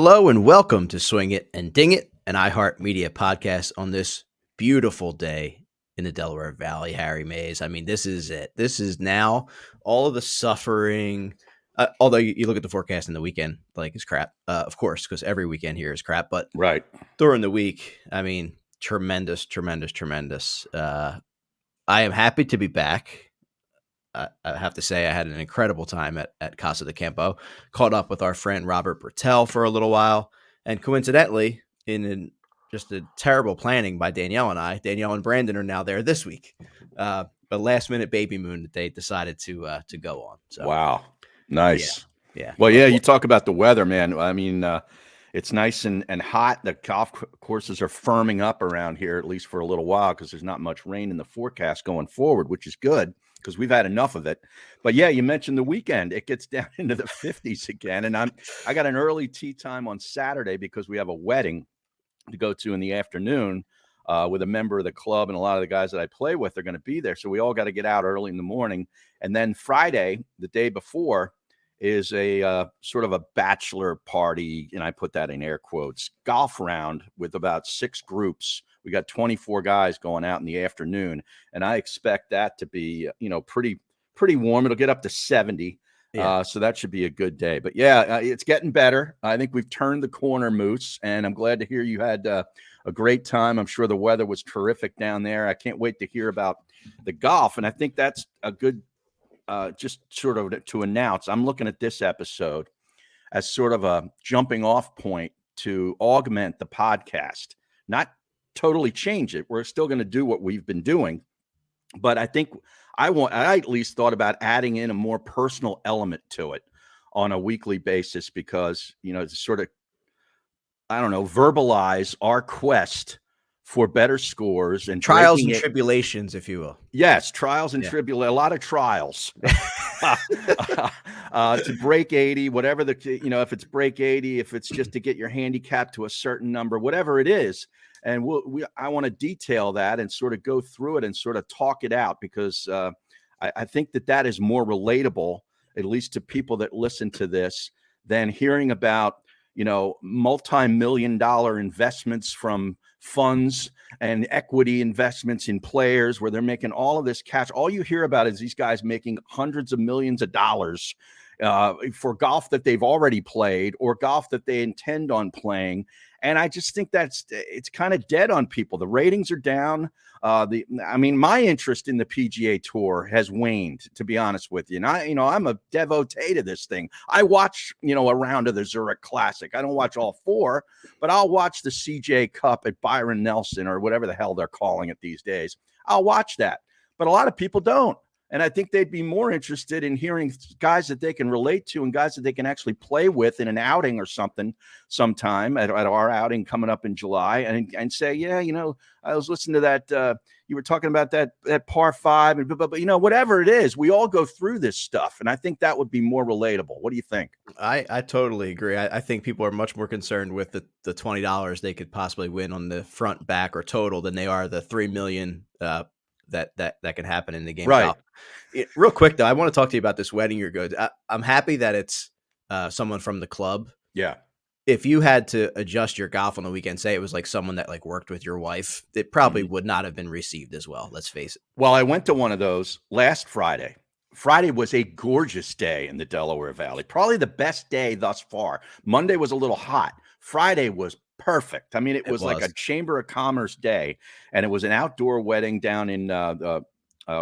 Hello and welcome to Swing It and Ding It, an iHeartMedia podcast on this beautiful day in the Delaware Valley, Harry Mays. I mean, this is it. This is now all of the suffering. Although you look at the forecast in the weekend, like it's crap, of course, because every weekend here is crap. But Right. during the week, I mean, tremendous, tremendous, tremendous. I am happy to be back. I have to say I had an incredible time at Casa de Campo, caught up with our friend Robert Bertel for a little while. And coincidentally, just a terrible planning by Danielle and I, Danielle and Brandon are now there this week. But last minute baby moon that they decided to go on. So Wow. Nice. yeah. Well, yeah, you talk about the weather, man. I mean, it's nice and hot. The golf courses are firming up around here, at least for a little while, because there's not much rain in the forecast going forward, which is good because we've had enough of it. But yeah, you mentioned the weekend. It gets down into the 50s again. And I got an early tee time on Saturday because we have a wedding to go to in the afternoon with a member of the club, and a lot of the guys that I play with are going to be there. So we all got to get out early in the morning. And then Friday, the day before, is a sort of a bachelor party, and I put that in air quotes, golf round with about 6 groups. We got 24 guys going out in the afternoon, and I expect that to be, pretty warm. It'll get up to 70. Yeah. So that should be a good day. But yeah, it's getting better. I think we've turned the corner, Moose, and I'm glad to hear you had a great time. I'm sure the weather was terrific down there. I can't wait to hear about the golf, and I think that's a good just sort of to announce. I'm looking at this episode as sort of a jumping off point to augment the podcast, not totally change it. We're still going to do what we've been doing, but I think I at least thought about adding in a more personal element to it on a weekly basis because, to sort of, I don't know, verbalize our quest for better scores and Trials and tribulations, if you will. Yes, trials and tribulations, a lot of trials to break 80, whatever if it's break 80, if it's just to get your handicap to a certain number, whatever it is. And I want to detail that and sort of go through it and sort of talk it out because I think that is more relatable, at least to people that listen to this, than hearing about, multi-million-dollar investments from funds and equity investments in players where they're making all of this cash. All you hear about is these guys making hundreds of millions of dollars for golf that they've already played or golf that they intend on playing. And I just think it's kind of dead on people. The ratings are down. My interest in the PGA Tour has waned, to be honest with you. And I'm a devotee to this thing. I watch, a round of the Zurich Classic. I don't watch all 4, but I'll watch the CJ Cup at Byron Nelson or whatever the hell they're calling it these days. I'll watch that. But a lot of people don't. And I think they'd be more interested in hearing guys that they can relate to and guys that they can actually play with in an outing or something sometime at our outing coming up in July and say, yeah, I was listening to that. You were talking about that par 5 but whatever it is, we all go through this stuff. And I think that would be more relatable. What do you think? I totally agree. I think people are much more concerned with the $20 they could possibly win on the front, back, or total than they are the $3 million that can happen in the game. Right. Real quick though, I want to talk to you about this wedding you're going to. I'm happy that it's someone from the club. Yeah. If you had to adjust your golf on the weekend, say it was like someone that worked with your wife, it probably would not have been received as well. Let's face it. Well, I went to one of those last Friday. Friday was a gorgeous day in the Delaware Valley. Probably the best day thus far. Monday was a little hot. Friday was perfect. I mean, it was like a Chamber of Commerce day, and it was an outdoor wedding down in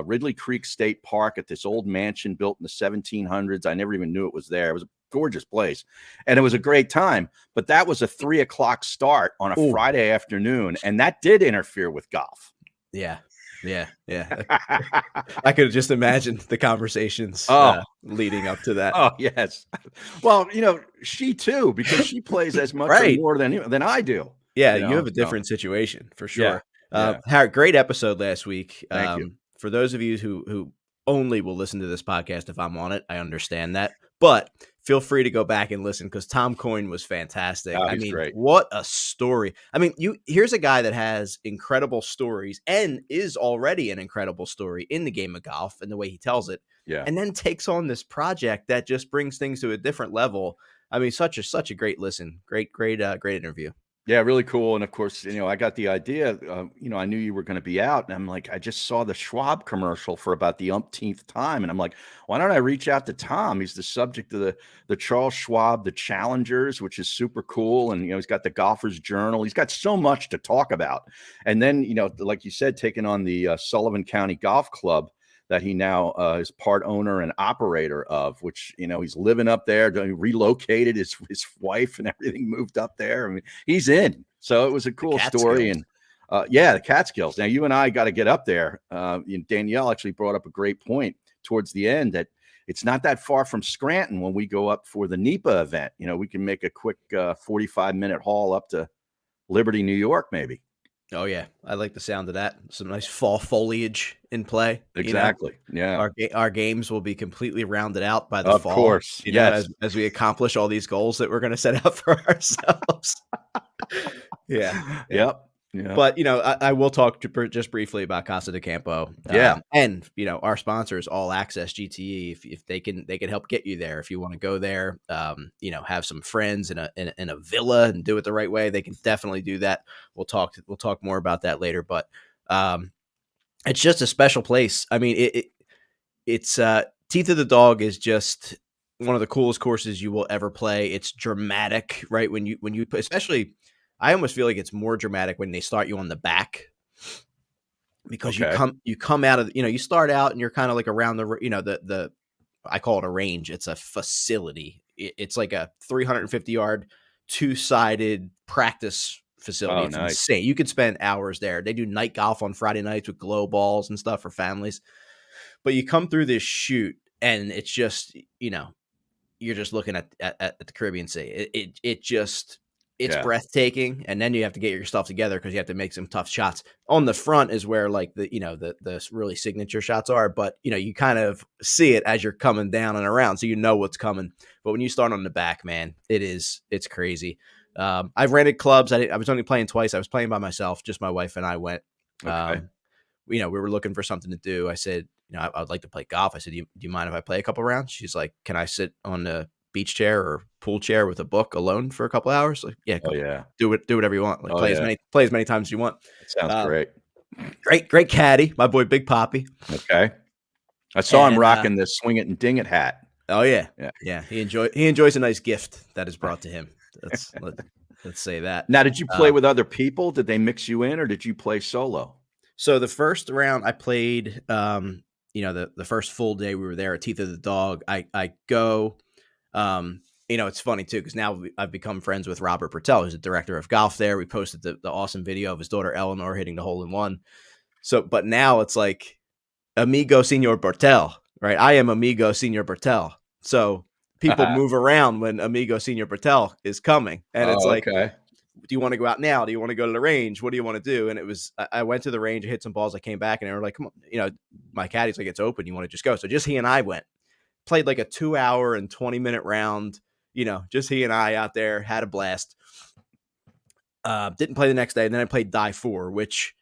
Ridley Creek State Park at this old mansion built in the 1700s. I never even knew it was there. It was a gorgeous place, and it was a great time. But that was a 3:00 start on a Friday afternoon, and that did interfere with golf. Yeah. I could just imagine the conversations leading up to that. Oh, yes. Well, she too, because she plays as much or more than I do. Yeah, you have a different situation for sure. Yeah. Harry, great episode last week. Thank you. For those of you who only will listen to this podcast if I'm on it, I understand that. But feel free to go back and listen because Tom Coyne was fantastic. Oh, he's great. What a story. I mean, here's a guy that has incredible stories and is already an incredible story in the game of golf and the way he tells it. Yeah. And then takes on this project that just brings things to a different level. I mean, such a great listen. Great interview. Yeah, really cool. And of course, I got the idea. I knew you were going to be out, and I'm like, I just saw the Schwab commercial for about the umpteenth time, and I'm like, why don't I reach out to Tom? He's the subject of the Charles Schwab, the Challengers, which is super cool, and he's got the Golfer's Journal. He's got so much to talk about. And then, like you said, taking on the Sullivan County Golf Club that he now is part owner and operator of, which, he's living up there, relocated his wife and everything, moved up there. I mean, he's in. So it was a cool story. And the Catskills. Now, you and I got to get up there. Danielle actually brought up a great point towards the end that it's not that far from Scranton when we go up for the NEPA event. We can make a quick 45-minute haul up to Liberty, New York, maybe. Oh yeah, I like the sound of that. Some nice fall foliage in play. Exactly. Yeah. Our games will be completely rounded out by the fall. Of course. Yes. As we accomplish all these goals that we're going to set out for ourselves. Yeah. Yep. Yeah. But I will talk just briefly about Casa de Campo. And our sponsors, All Access GTE. If they can help get you there. If you want to go there, have some friends in a villa and do it the right way, they can definitely do that. We'll talk more about that later. But it's just a special place. I mean, it's Teeth of the Dog is just one of the coolest courses you will ever play. It's dramatic, right? When you especially. I almost feel like it's more dramatic when they start you on the back, because you come out of, you start out and you're kind of like around the I call it a range. It's a facility. It's like a 350-yard, 2-sided practice facility. It's insane. You could spend hours there. They do night golf on Friday nights with glow balls and stuff for families. But you come through this chute and it's just, you're just looking at the Caribbean Sea. It's breathtaking, and then you have to get your stuff together because you have to make some tough shots. On the front is where like the really signature shots are, but you kind of see it as you're coming down and around, so you know what's coming. But when you start on the back, man, it's crazy. I've rented clubs. I was only playing twice. I was playing by myself. Just my wife and I went. Okay. We were looking for something to do. I said, I would like to play golf. I said, do you mind if I play a couple rounds? She's like, can I sit on the beach chair or pool chair with a book alone for a couple hours? Like, yeah, do whatever you want. Like, play as many times as you want. That sounds great. Great caddy, my boy Big Poppy. Okay, I saw him rocking the swing it and ding it hat. Oh yeah. He enjoys a nice gift that is brought to him. Let's say that. Now, did you play with other people? Did they mix you in, or did you play solo? So the first round I played, the first full day we were there at Teeth of the Dog. I go. It's funny too, because now I've become friends with Robert Pertell, who's the director of golf there. We posted the awesome video of his daughter Eleanor hitting the hole in one. So, but now it's like Amigo Senor Bertel, right? I am Amigo Senor Bertel. So people move around when Amigo Senor Bertel is coming, and it's like, do you want to go out now? Do you want to go to the range? What do you want to do? And it was, I went to the range, I hit some balls, I came back, and they were like, come on, my caddy's like, it's open. You want to just go? So just he and I went. Played like a 2-hour and 20-minute round, just he and I out there, had a blast. Didn't play the next day. And then I played Die 4, which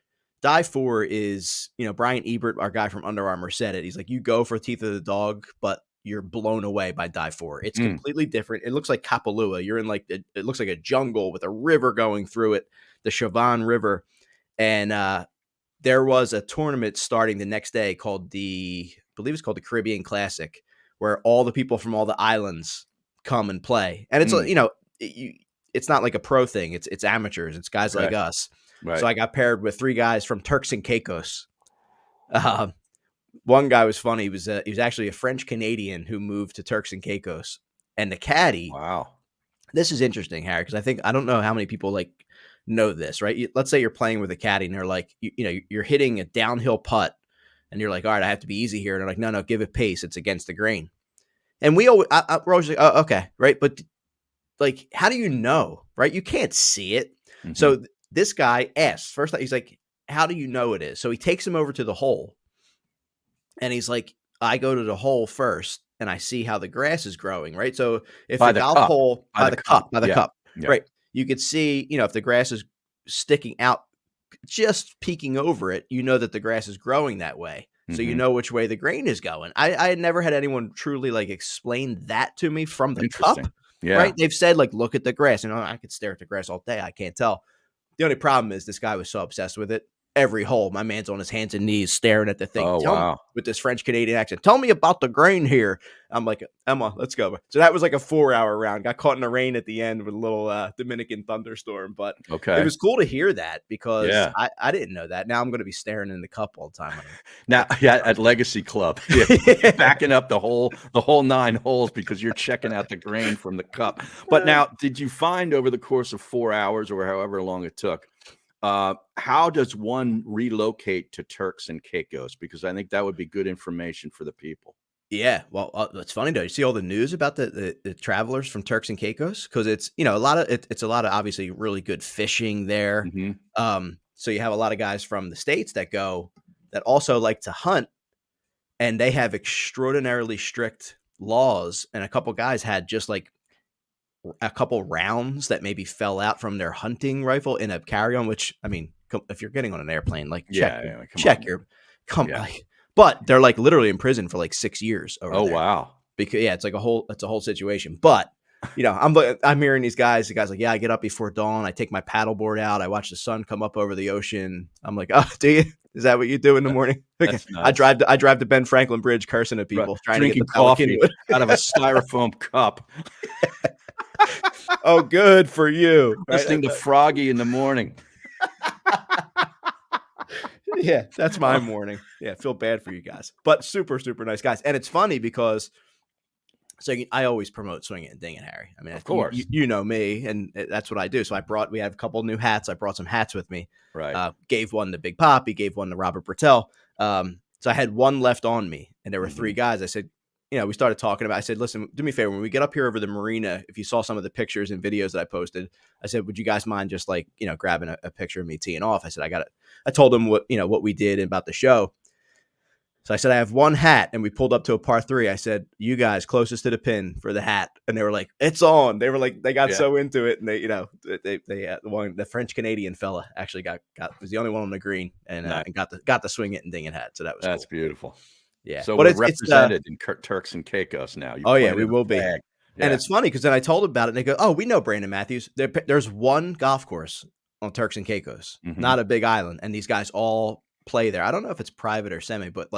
Die 4 is, Brian Ebert, our guy from Under Armour, said it. He's like, you go for Teeth of the Dog, but you're blown away by Die 4. It's completely different. It looks like Kapalua. You're in like, it looks like a jungle with a river going through it, the Chavan River. And there was a tournament starting the next day called I believe it's called the Caribbean Classic, where all the people from all the islands come and play. And it's, it's not like a pro thing. It's amateurs. It's guys like us. Right. So I got paired with 3 guys from Turks and Caicos. One guy was funny. He was actually a French Canadian who moved to Turks and Caicos. And the caddy. Wow. This is interesting, Harry, because I don't know how many people like know this, right? Let's say you're playing with a caddy and they're like, you're hitting a downhill putt. And you're like, all right, I have to be easy here. And they're like, no, give it pace. It's against the grain. And we're always like, oh, okay, right? But like, how do you know, right? You can't see it. Mm-hmm. So this guy asks, first, he's like, how do you know it is? So he takes him over to the hole. And he's like, I go to the hole first and I see how the grass is growing, right? So if the golf hole, by the cup, right? You could see, if the grass is sticking out, just peeking over it, that the grass is growing that way. So you know which way the grain is going. I had never had anyone truly like explain that to me from the cup. Yeah. right? They've said, like, look at the grass. And I could stare at the grass all day. I can't tell. The only problem is this guy was so obsessed with it. Every hole, my man's on his hands and knees staring at the thing. Oh, Tell me, wow. with this French Canadian accent, tell me about the grain here. I'm like, Emma, let's go. So that was like a 4-hour round. Got caught in the rain at the end with a little Dominican thunderstorm. But it Okay. was cool to hear that because Yeah. I didn't know that. Now I'm going to be staring in the cup all the time. Now, yeah, at Legacy Club, backing up the whole 9 holes because you're checking out the grain from the cup. But now, did you find over the course of 4 hours or however long it took, how does one relocate to Turks and Caicos? Because I think that would be good information for the people. Yeah, well, it's funny though. You see all the news about the travelers from Turks and Caicos because it's a lot of it's a lot of obviously really good fishing there. Mhm. So you have a lot of guys from the States that go that also like to hunt, and they have extraordinarily strict laws. And a couple guys had just like a couple rounds that maybe fell out from their hunting rifle in a carry-on. Which I mean, if you're getting on an airplane, like Yeah, yeah, come check on. your come. Yeah. Like, but they're like literally in prison for like 6 years over Oh, there. wow. Because it's like it's a whole situation. But I'm hearing these guys. The guys like, yeah, I get up before dawn. I take my paddleboard out. I watch the sun come up over the ocean. I'm like, oh, do you? Is that what you do in the morning? That's I nuts. drive to Ben Franklin Bridge, cursing at Right. people, trying to get Drinking the Pelican coffee wood. out of a styrofoam cup, Oh, good for you. Right? listening to Froggy in the morning. Yeah, that's my morning. Yeah, feel bad for you guys, but super, super nice guys. And it's funny because I always promote swinging and dinging, Harry. I mean, Of course. you know me, and that's what I do. So we have a couple new hats. I brought some hats with me. Right. Gave one to Big Pop. He gave one to Robert Bertel. So I had one left on me, and there were 3 guys. I said, we started talking about. I said, listen, do me a favor. When we get up here over the marina, if you saw some of the pictures and videos that I posted, I said, would you guys mind just like grabbing a picture of me teeing off? I said, I told them what we did about the show. So I said, I have one hat, and we pulled up to a par 3. I said, you guys closest to the pin for the hat. And they were like, it's on. They were like, they got so into it. And the French Canadian fella actually was the only one on the green and got the swing it and ding it hat. So that was That's cool. beautiful. Yeah. So But we're it's represented in Turks and Caicos now. You oh yeah, planted we a will be. flag. And Yeah. it's funny because then I told them about it and they go, oh, we know Brandon Matthews. There's one golf course on Turks and Caicos, not a big island. And these guys all play there. I don't know if it's private or semi, but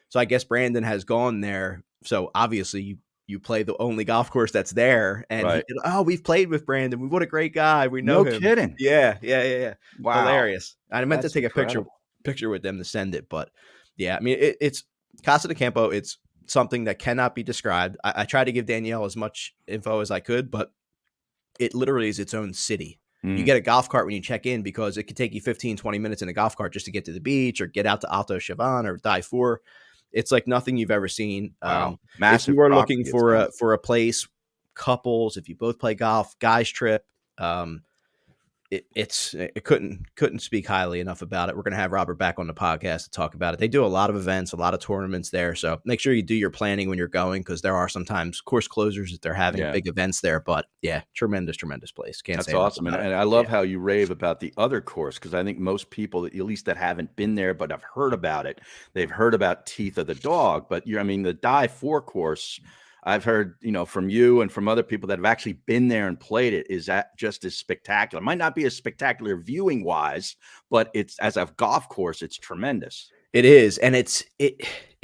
so I guess Brandon has gone there. So obviously you play the only golf course that's there. And Right. we've played with Brandon. What a great guy. We know No him. kidding. Yeah. Wow. Hilarious. I meant to That's take incredible. a picture with them to send it, but yeah, I mean, it's Casa de Campo. It's something that cannot be described. I tried to give Danielle as much info as I could, but it literally is its own city. You get a golf cart when you check in because it could take you 15, 20 minutes in a golf cart just to get to the beach or get out to Alto Chavan or Die 4. It's like nothing you've ever seen. Wow. If Massive you are property, looking it for sounds. a place, couples, if you both play golf, guys trip, it couldn't speak highly enough about it. We're going to have Robert back on the podcast to talk about it. They do a lot of events, a lot of tournaments there. So make sure you do your planning when you're going because there are sometimes course closures that they're having big events there. But yeah, tremendous place. Can't That's say enough awesome. about And it. I love how you rave about the other course because I think most people, at least that haven't been there but have heard about it, they've heard about Teeth of the Dog. But the Die 4 course, I've heard, from you and from other people that have actually been there and played it, is that just as spectacular. It might not be as spectacular viewing wise, but it's as a golf course, it's tremendous. It is, and it's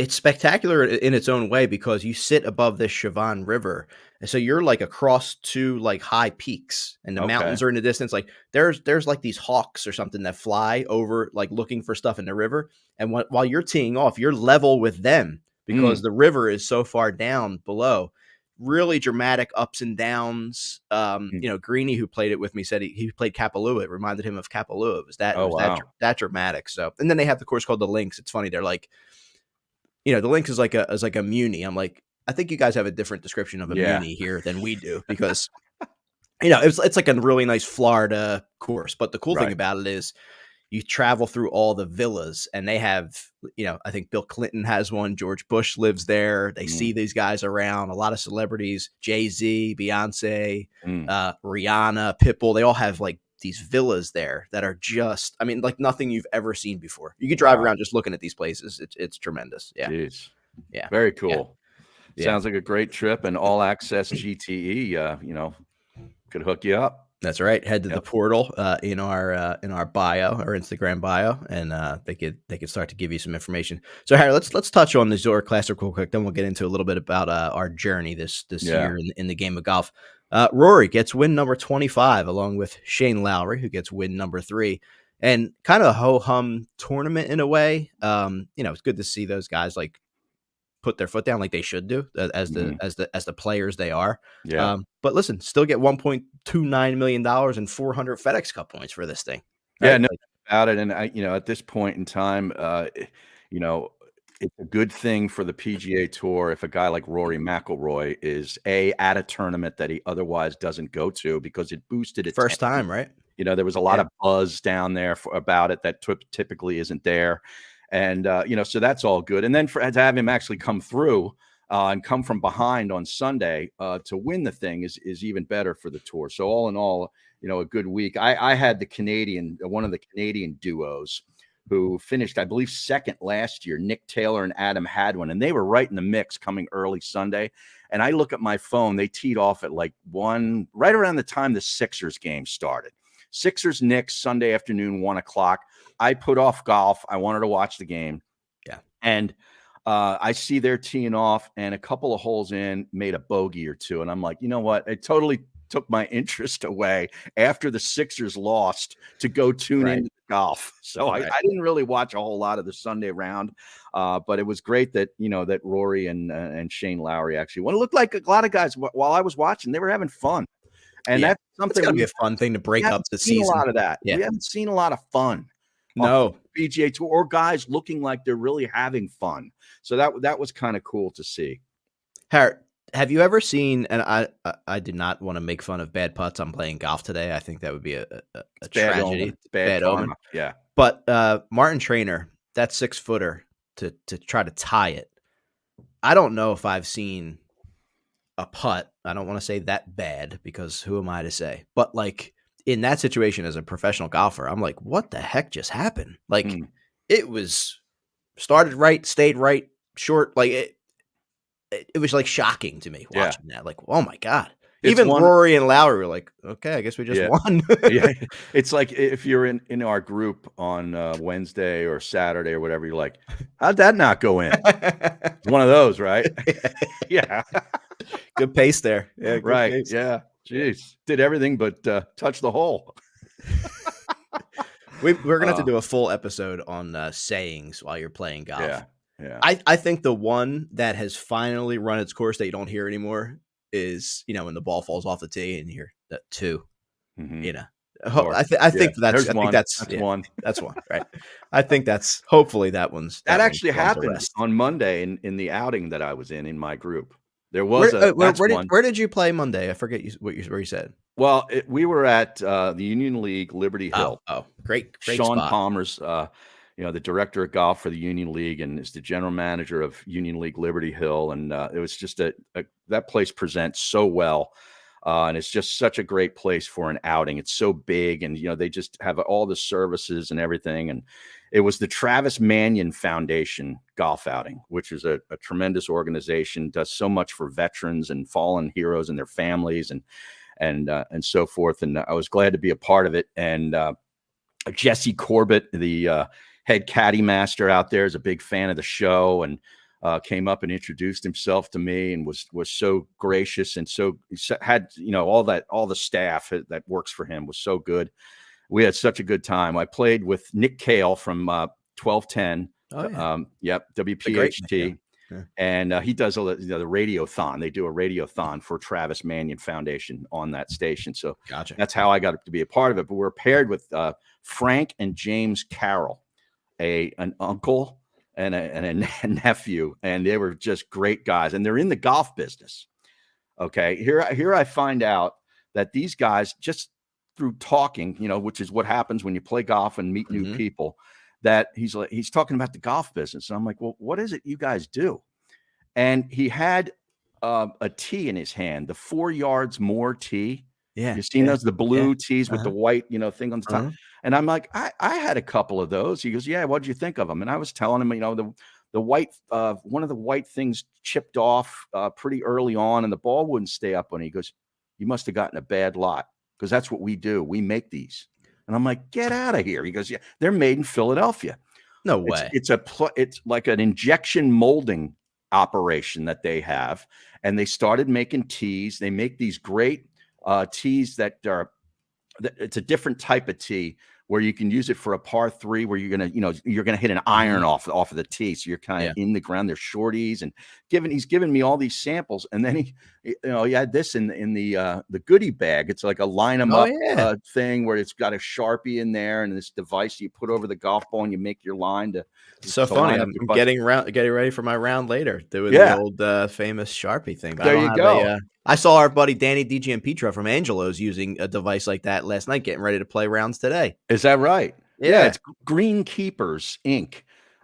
spectacular in its own way because you sit above this Chavan River, and so you're like across 2 like high peaks, and the mountains are in the distance. Like there's like these hawks or something that fly over, like looking for stuff in the river, and while you're teeing off, you're level with them because the river is so far down below. Really dramatic ups and downs. Greeny, who played it with me, said he played Kapalua. It reminded him of Kapalua. It was that dramatic. So, and then they have the course called the Links. It's funny. They're like, the Links is like a muni. I'm like, I think you guys have a different description of a muni here than we do because, it's like a really nice Florida course. But the cool thing about it is you travel through all the villas and they have, I think Bill Clinton has one. George Bush lives there. They see these guys around, a lot of celebrities, Jay-Z, Beyonce, Rihanna, Pitbull. They all have like these villas there that are just, like nothing you've ever seen before. You could drive around just looking at these places. It's tremendous. Yeah. Jeez. Yeah. Very cool. Sounds like a great trip, and All Access GTE, could hook you up. That's right. Head to the portal in our bio, our Instagram bio, and they could start to give you some information. So Harry, let's touch on the Zurich Classic real quick. Then we'll get into a little bit about our journey this year in the game of golf. Rory gets win number 25, along with Shane Lowry, who gets win number 3, and kind of a ho hum tournament in a way. It's good to see those guys like put their foot down like they should do as the players they are. Yeah. But listen, still get $1.29 million and 400 FedEx Cup points for this thing. Right? Yeah, no about it. And at this point in time, it's a good thing for the PGA Tour if a guy like Rory McIlroy is at a tournament that he otherwise doesn't go to, because it boosted it. First time, right? There was a lot of buzz down there about it that typically isn't there. And, so that's all good. And then to have him actually come through and come from behind on Sunday to win the thing is even better for the tour. So all in all, a good week. I had one of the Canadian duos who finished, I believe, second last year, Nick Taylor and Adam Hadwin, and they were right in the mix coming early Sunday. And I look at my phone, they teed off at like right around the time the Sixers game started. Sixers Knicks Sunday afternoon, 1:00. I put off golf. I wanted to watch the game. Yeah. And I see they're teeing off, and a couple of holes in made a bogey or two. And I'm like, you know what? It totally took my interest away after the Sixers lost to go tune into golf. So I didn't really watch a whole lot of the Sunday round. But it was great that, that Rory and Shane Lowry actually won. It looked like a lot of guys, while I was watching, they were having fun. And that's something it's gonna be a fun thing to break up the season. A lot of that. Yeah. We haven't seen a lot of fun. No, PGA Tour, or guys looking like they're really having fun. So that was kind of cool to see. Harry, have you ever seen? And I did not want to make fun of bad putts on playing golf today. I think that would be a tragedy. Bad omen. Yeah. But Martin Trainer, that 6-footer to try to tie it. I don't know if I've seen a putt. I don't want to say that bad, because who am I to say? But like in that situation as a professional golfer, I'm like, what the heck just happened? Like it was started right, stayed right, short. Like it was like shocking to me watching that. Like, oh my God. Even Rory and Lowry were like, okay, I guess we just won. Yeah. It's like if you're in our group on Wednesday or Saturday or whatever, you're like, how'd that not go in? One of those, right? Yeah. Good pace there. Yeah, right. Pace. Yeah. Jeez. Did everything but touch the hole. We're going to have to do a full episode on sayings while you're playing golf. Yeah. I think the one that has finally run its course that you don't hear anymore is, when the ball falls off the tee and you hear that 2, I think that's one. That's one, right? I think that's hopefully that one's. That actually happened on Monday in the outing that I was in my group. There was where did you play Monday? I forget where you said. Well, we were at the Union League, Liberty Hill. Oh, great Sean spot. Palmer's, the director of golf for the Union League, and is the general manager of Union League Liberty Hill. And it was just that place presents so well. And it's just such a great place for an outing. It's so big, and they just have all the services and everything. And it was the Travis Manion Foundation golf outing, which is a tremendous organization, does so much for veterans and fallen heroes and their families and so forth. And I was glad to be a part of it. And Jesse Corbett, the head caddy master out there, is a big fan of the show, and came up and introduced himself to me, and was so gracious, and so had all the staff that works for him was so good. We had such a good time. I played with Nick Cale from 1210. Oh, yeah. WPHT. Yeah. And he does the radiothon. They do a radiothon for Travis Manion Foundation on that station. So gotcha. That's how I got to be a part of it. But we're paired with Frank and James Carroll, an uncle and a nephew, and they were just great guys. And they're in the golf business. Okay, here I find out that these guys, just through talking, which is what happens when you play golf and meet new people, that he's talking about the golf business. And I'm like, well, what is it you guys do? And he had a tee in his hand, the 4 yards more tee. Yeah. You've seen those, the blue tees with the white, thing on the top. And I'm like, I had a couple of those. He goes, yeah, what'd you think of them? And I was telling him, one of the white things chipped off pretty early on, and the ball wouldn't stay up on it. He goes, you must have gotten a bad lot, because that's what we do. We make these. And I'm like, get out of here. He goes, yeah, they're made in Philadelphia. No way. It's like an injection molding operation that they have, and they started making tees. They make these great tees that are. It's a different type of tee where you can use it for a par 3 where you're gonna hit an iron off of the tee, so you're kind of in the ground. They're shorties, and he's given me all these samples, and then he had this in the goodie bag. It's like a line them up thing where it's got a Sharpie in there and this device you put over the golf ball and you make your line to. So funny. I'm getting ready for my round later doing the old famous Sharpie thing. There you go. I saw our buddy Danny DiGianpietro from Angelo's using a device like that last night, getting ready to play rounds today. Is that right? Yeah. It's Green Keepers Inc.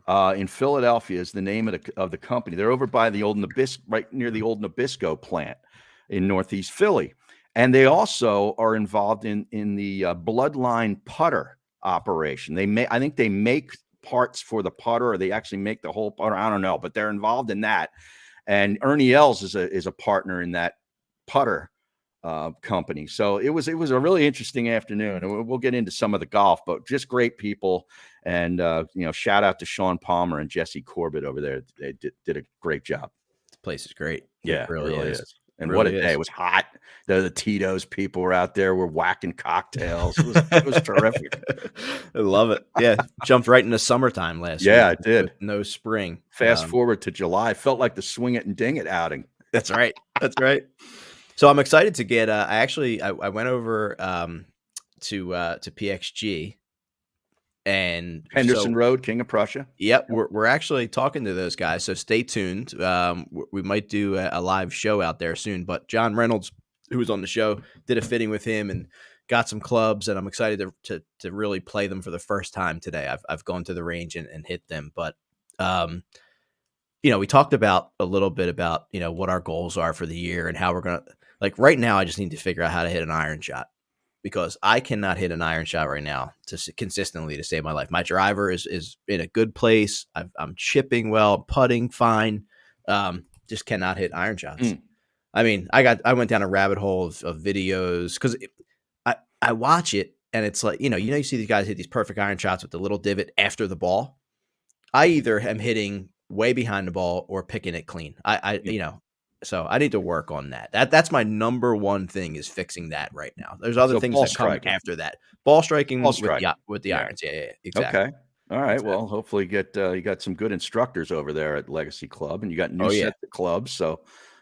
In Philadelphia is the name of the company. They're over by the old right near the old Nabisco plant in Northeast Philly, and they also are involved in the Bloodline putter operation. I think they make parts for the putter, or they actually make the whole putter. I don't know, but they're involved in that. And Ernie Els is a partner in that putter company. So it was a really interesting afternoon, and we'll get into some of the golf, but just great people. And shout out to Sean Palmer and Jesse Corbett over there. They did a great job. This place is great. Yeah, it really is. And really what a day. It was hot. The Tito's people were out there. We're whacking cocktails. It was terrific. I love it. Yeah. Jumped right into summertime last week. Yeah, it did. No spring. Fast forward to July. Felt like the swing it and ding it outing. That's right. That's right. So I'm excited to get I went over to PXG and Henderson Road, King of Prussia. Yep, we're actually talking to those guys, so stay tuned. We might do a live show out there soon. But John Reynolds, who was on the show, did a fitting with him and got some clubs, and I'm excited to really play them for the first time today. I've gone to the range and hit them, but we talked about a little bit about what our goals are for the year and how we're gonna right now. I just need to figure out how to hit an iron shot, because I cannot hit an iron shot right now consistently to save my life. My driver is in a good place. I'm chipping well, putting fine. Just cannot hit iron shots. I mean, I went down a rabbit hole of videos, because I watch it, and it's like, you see these guys hit these perfect iron shots with the little divot after the ball. I either am hitting way behind the ball or picking it clean. So I need to work on that. That's my number one thing, is fixing that right now. There's other things that come after that. Ball striking with the irons. Yeah, exactly. Okay. All right. Well, hopefully you got some good instructors over there at Legacy Club, and you got new sets of clubs. So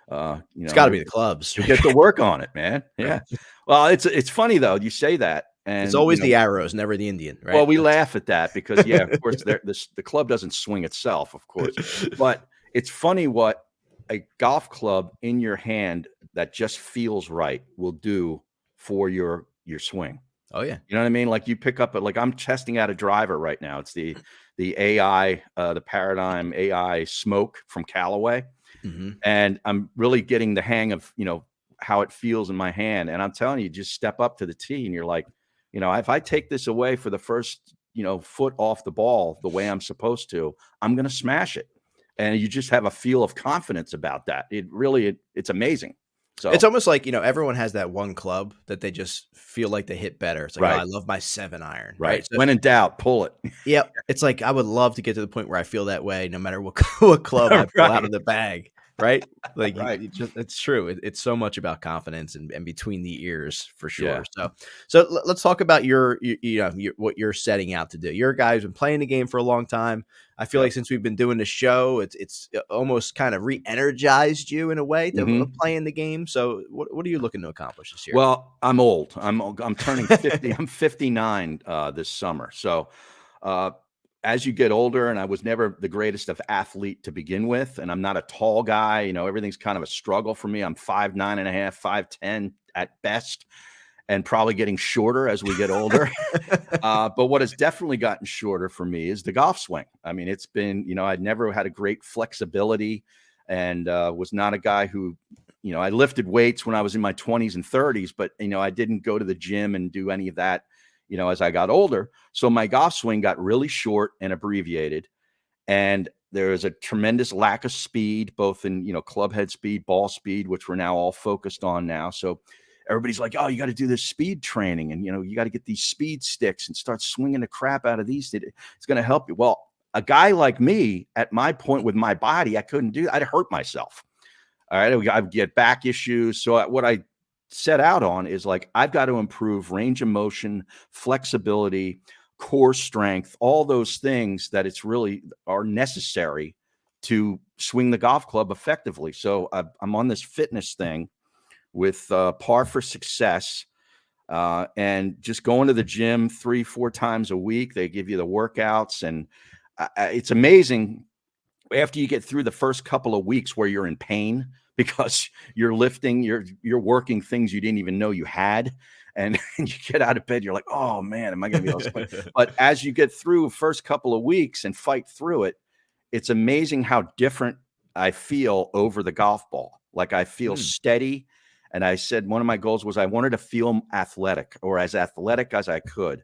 it's got to be the clubs. You get to work on it, man. Yeah. Well, it's funny though. You say that, and it's always the arrows, never the Indian, right? Well, we laugh at that because, of course, the club doesn't swing itself, of course, but it's funny what a golf club in your hand that just feels right will do for your swing. Oh yeah. You know what I mean? Like you pick up I'm testing out a driver right now. It's the AI, the Paradigm AI Smoke from Callaway. Mm-hmm. And I'm really getting the hang of, how it feels in my hand. And I'm telling you, just step up to the tee and you're like, if I take this away for the first, foot off the ball the way I'm supposed to, I'm going to smash it. And you just have a feel of confidence about that. It's amazing. So it's almost like, everyone has that one club that they just feel like they hit better. It's like, I love my 7 iron. Right. So, when in doubt, pull it. Yeah. It's like, I would love to get to the point where I feel that way no matter what club I pull out of the bag. Right. Like it's true. It's so much about confidence and between the ears for sure. Yeah. So let's talk about your what you're setting out to do. You're a guy who's been playing the game for a long time. I feel like since we've been doing the show, it's almost kind of re-energized you in a way to playing the game. So what are you looking to accomplish this year? Well, I'm old. I'm turning 50. I'm 59 this summer. So as you get older, and I was never the greatest of athlete to begin with, and I'm not a tall guy, everything's kind of a struggle for me. I'm 5'9.5", 5'10" at best, and probably getting shorter as we get older. But what has definitely gotten shorter for me is the golf swing. I mean, it's been, I'd never had a great flexibility, and was not a guy who, I lifted weights when I was in my 20s and 30s, but, I didn't go to the gym and do any of that, as I got older. So my golf swing got really short and abbreviated. and there is a tremendous lack of speed, both in, club head speed, ball speed, which we're now all focused on now. So everybody's like, oh, you got to do this speed training, and, you got to get these speed sticks and start swinging the crap out of these. It's going to help you. Well, a guy like me at my point with my body, I couldn't do, I'd hurt myself. All right. I'd get back issues. So what I set out on is like, I've got to improve range of motion, flexibility, core strength, all those things that it's really are necessary to swing the golf club effectively. So I'm on this fitness thing with Par for Success, and just going to the gym 3-4 times a week. They give you the workouts, and it's amazing after you get through the first couple of weeks where you're in pain because you're lifting, you're working things you didn't even know you had. And you get out of bed, you're like, oh man, am I going to be able to swing? But as you get through first couple of weeks and fight through it, it's amazing how different I feel over the golf ball. Like I feel steady. And I said, one of my goals was I wanted to feel athletic, or as athletic as I could,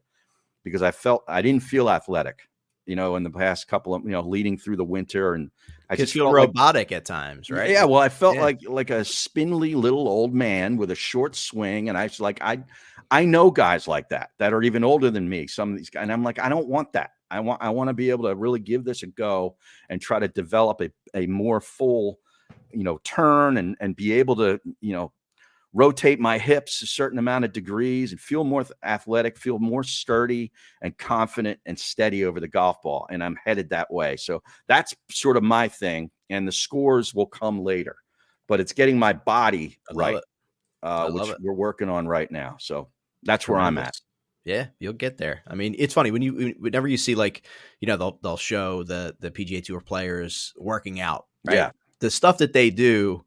because I felt I didn't feel athletic, in the past couple of, leading through the winter. And I just feel felt robotic at times, right? Yeah. Well, I felt like a spindly little old man with a short swing. And I was like, I know guys like that are even older than me. Some of these guys, and I'm like, I don't want that. I want to be able to really give this a go and try to develop a more full, turn and be able to, rotate my hips a certain amount of degrees and feel more athletic, feel more sturdy and confident and steady over the golf ball. And I'm headed that way. So that's sort of my thing. And the scores will come later, but it's getting my body right, which we're working on right now. So that's where I'm at. Yeah, you'll get there. I mean, it's funny whenever you see, like, they'll show the PGA Tour players working out, right? Yeah. The stuff that they do,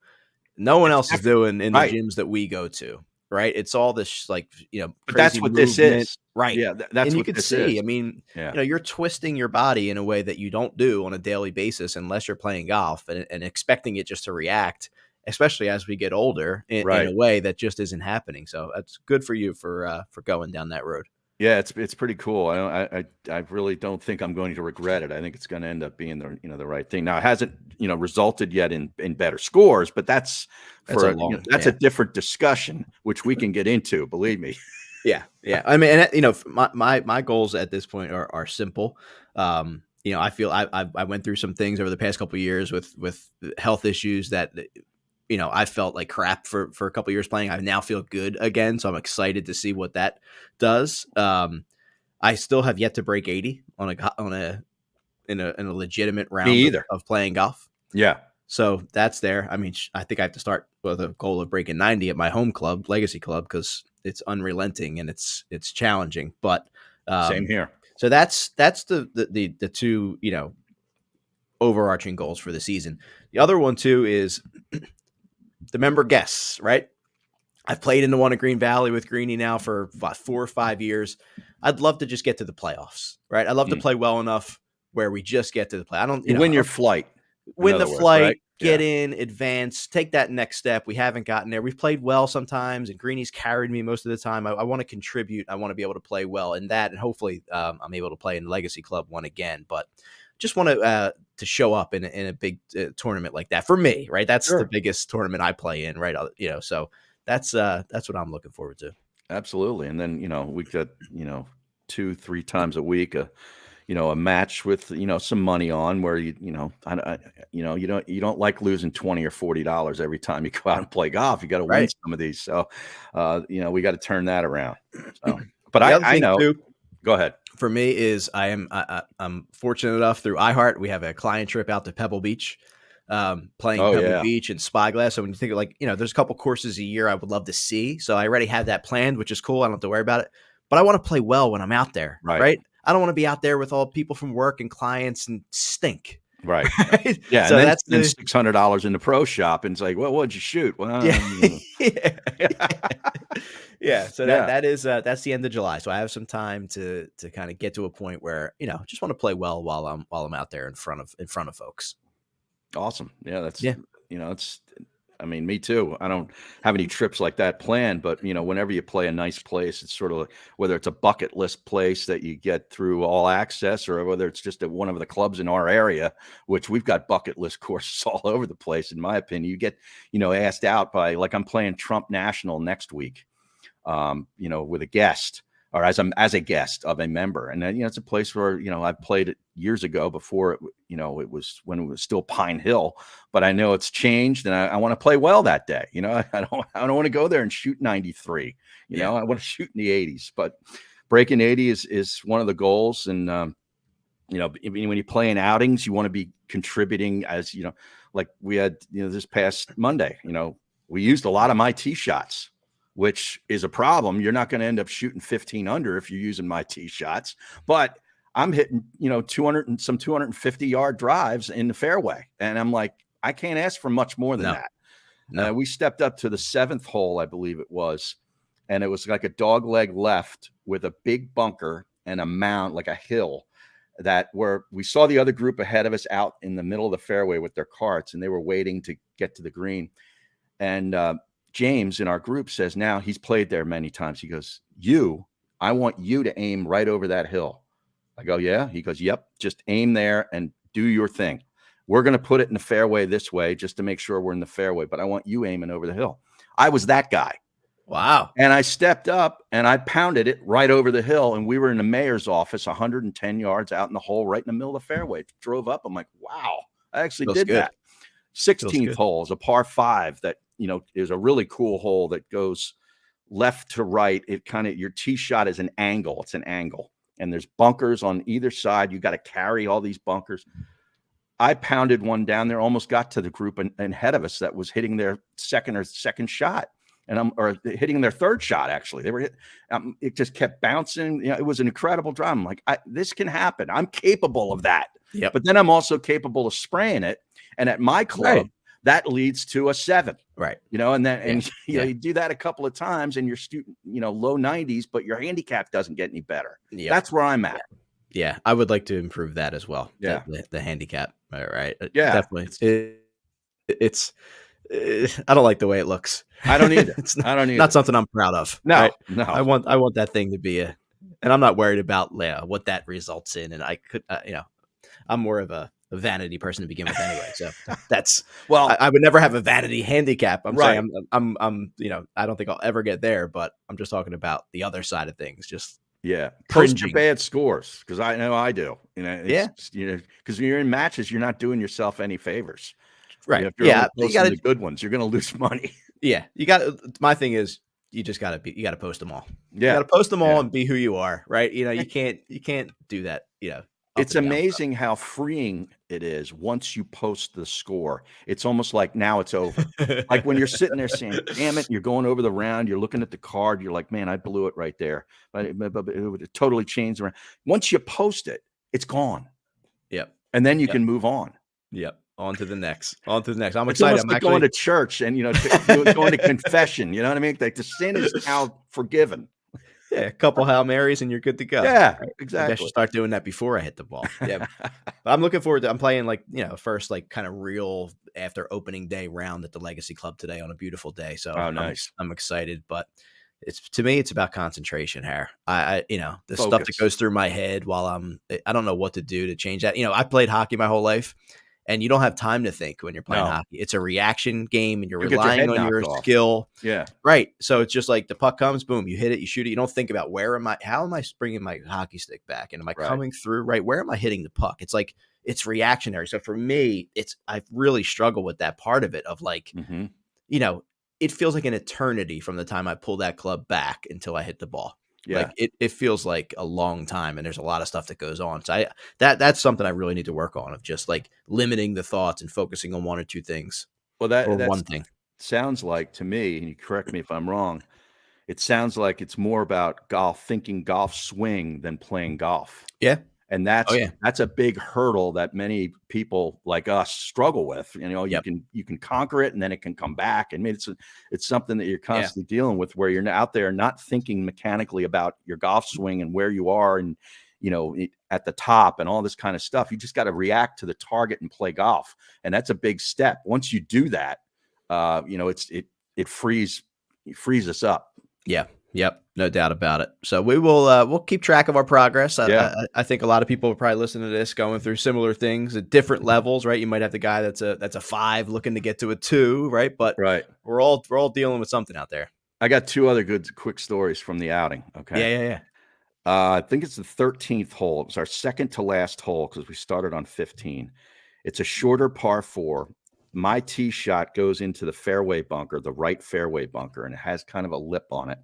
no one else is doing in the gyms that we go to, right? It's all this like, but that's what this is. Right. Yeah. That's what this is. I mean, you're twisting your body in a way that you don't do on a daily basis unless you're playing golf, and expecting it just to react, especially as we get older, in a way that just isn't happening. So that's good for you for going down that road. Yeah, it's pretty cool. I really don't think I'm going to regret it. I think it's going to end up being the right thing. Now, it hasn't resulted yet in better scores, but that's a different discussion, which we can get into. Believe me. Yeah. I mean, and my goals at this point are simple. I feel I went through some things over the past couple of years with health issues that I felt like crap for a couple of years playing. I now feel good again, so I'm excited to see what that does. I still have yet to break 80 in a legitimate round of playing golf. Yeah. So that's there. I mean, I think I have to start with a goal of breaking 90 at my home club, Legacy Club, because it's unrelenting and it's challenging. But same here. So that's the two overarching goals for the season. The other one too is the member guests, right? I've played in the one at Green Valley with Greeny now for about 4 or 5 years. I'd love to just get to the playoffs, right? I'd love to play well enough where we just get to the play. I don't win your flight. Win the flight, right? Get in, advance, take that next step. We haven't gotten there. We've played well sometimes, and Greeny's carried me most of the time. I want to contribute. I want to be able to play well in that, and hopefully I'm able to play in the Legacy Club one again. But just want to show up in a big tournament like that for me, right? That's the biggest tournament I play in, right? So that's what I'm looking forward to. Absolutely. And then, we got, 2-3 times a week, a match with, some money on where you don't like losing $20 or $40 every time you go out and play golf. You got to win some of these. So, we got to turn that around. So, but I know. Too, go ahead. For me is I'm fortunate enough through iHeart. We have a client trip out to Pebble Beach, playing Pebble Beach and Spyglass. So when you think of there's a couple courses a year I would love to see. So I already have that planned, which is cool. I don't have to worry about it, but I want to play well when I'm out there. Right. I don't want to be out there with all people from work and clients and stink. Right. Yeah. So and that's $600 in the pro shop. And it's like, well, what'd you shoot? Well, So that's the end of July. So I have some time to kind of get to a point where, just want to play well while I'm out there in front of folks. Awesome. Yeah. It's I mean, me too. I don't have any trips like that planned, but whenever you play a nice place, it's sort of like, whether it's a bucket list place that you get through All Access, or whether it's just at one of the clubs in our area, which we've got bucket list courses all over the place. In my opinion, you get, asked out by, like, I'm playing Trump National next week, with a guest, or as a guest of a member. And then, it's a place where, I've played it years ago before it was when it was still Pine Hill, but I know it's changed, and I want to play well that day. I don't want to go there and shoot 93, I want to shoot in the 80s, but breaking 80 is one of the goals. And, when you play in outings, you want to be contributing, as, like we had, this past Monday, we used a lot of my tee shots, which is a problem. You're not going to end up shooting 15 under if you're using my tee shots, but I'm hitting, 250-yard drives in the fairway. And I'm like, I can't ask for much more than that. No. We stepped up to the 7th hole, I believe it was. And it was like a dog leg left with a big bunker and a mound, like a hill, that where we saw the other group ahead of us out in the middle of the fairway with their carts, and they were waiting to get to the green. And, James in our group says, now he's played there many times. He goes, I want you to aim right over that hill. I go, yeah. He goes, yep, just aim there and do your thing. We're going to put it in the fairway this way just to make sure we're in the fairway, but I want you aiming over the hill. I was that guy. Wow. And I stepped up and I pounded it right over the hill. And we were in the mayor's office, 110 yards out in the hole, right in the middle of the fairway. Drove up. I'm like, wow, I actually did that. 16th hole is a par 5 that, is a really cool hole that goes left to right. It kind of, your tee shot is an angle. It's an angle. And there's bunkers on either side. You got to carry all these bunkers. I pounded one down there, almost got to the group and ahead of us that was hitting their second shot. Or hitting their third shot, actually. They were it just kept bouncing. It was an incredible drive. I'm like, this can happen. I'm capable of that. Yep. But then I'm also capable of spraying it. And at my club, that leads to a 7. Right. You do that a couple of times and you're shooting, low 90s, but your handicap doesn't get any better. Yep. That's where I'm at. Yeah. I would like to improve that as well. Yeah. The handicap. All right. Yeah. Definitely. It's I don't like the way it looks. I don't either. I don't either. Not something I'm proud of. No, right? No. I want that thing to be and I'm not worried about what that results in. And I could, I'm more of a vanity person to begin with anyway. So that's, well, I would never have a vanity handicap. I'm right. saying I'm, I don't think I'll ever get there, but I'm just talking about the other side of things. Just post your bad scores. Cause I know I do, cause when you're in matches, you're not doing yourself any favors. Right. If you're only posting the good ones, you're going to lose money. Yeah. My thing is you just got to post them all. Yeah. You got to post them all and be who you are. Right. You can't do that. It's amazing how freeing it is once you post the score. It's almost like now it's over. Like when you're sitting there saying, damn it, you're going over the round, you're looking at the card, you're like, man, I blew it right there. But it would totally change the round. Once you post it, it's gone. Yep. And then you can move on. Yep. On to the next. I'm excited. It's almost like going to church and, going to confession. You know what I mean? Like the sin is now forgiven. Yeah, a couple Hail Marys and you're good to go. Yeah, exactly. I should start doing that before I hit the ball. Yeah. But I'm looking forward to, I'm playing first kind of real after opening day round at the Legacy Club today on a beautiful day. So nice. I'm excited, but to me, it's about concentration here. The Focus. Stuff that goes through my head while I don't know what to do to change that. I played hockey my whole life. And you don't have time to think when you're playing hockey. It's a reaction game and you're relying on your skill. Yeah. Right. So it's just like the puck comes, boom, you hit it, you shoot it. You don't think about how am I bringing my hockey stick back? And am I coming through right? Where am I hitting the puck? It's like, it's reactionary. So for me, I've really struggled with that part of it of it feels like an eternity from the time I pull that club back until I hit the ball. Yeah. Like it feels like a long time and there's a lot of stuff that goes on. So that's something I really need to work on, of just like limiting the thoughts and focusing on one or two things. Well, that's one thing. Sounds like to me, and you correct me if I'm wrong, it sounds like it's more about thinking golf swing than playing golf. Yeah. And that's a big hurdle that many people like us struggle with. You can conquer it and then it can come back. And it's something that you're constantly dealing with, where you're out there not thinking mechanically about your golf swing and where you are and, at the top and all this kind of stuff. You just got to react to the target and play golf. And that's a big step. Once you do that, it frees us up. Yeah. Yep. No doubt about it. So we'll keep track of our progress. I think a lot of people will probably listen to this going through similar things at different levels, right? You might have the guy that's a 5 looking to get to a 2, right? But Right. we're all dealing with something out there. I got 2 other good quick stories from the outing. Okay. Yeah. I think it's the 13th hole. It was our second to last hole because we started on 15. It's a shorter par 4. My tee shot goes into the fairway bunker, the right fairway bunker, and it has kind of a lip on it.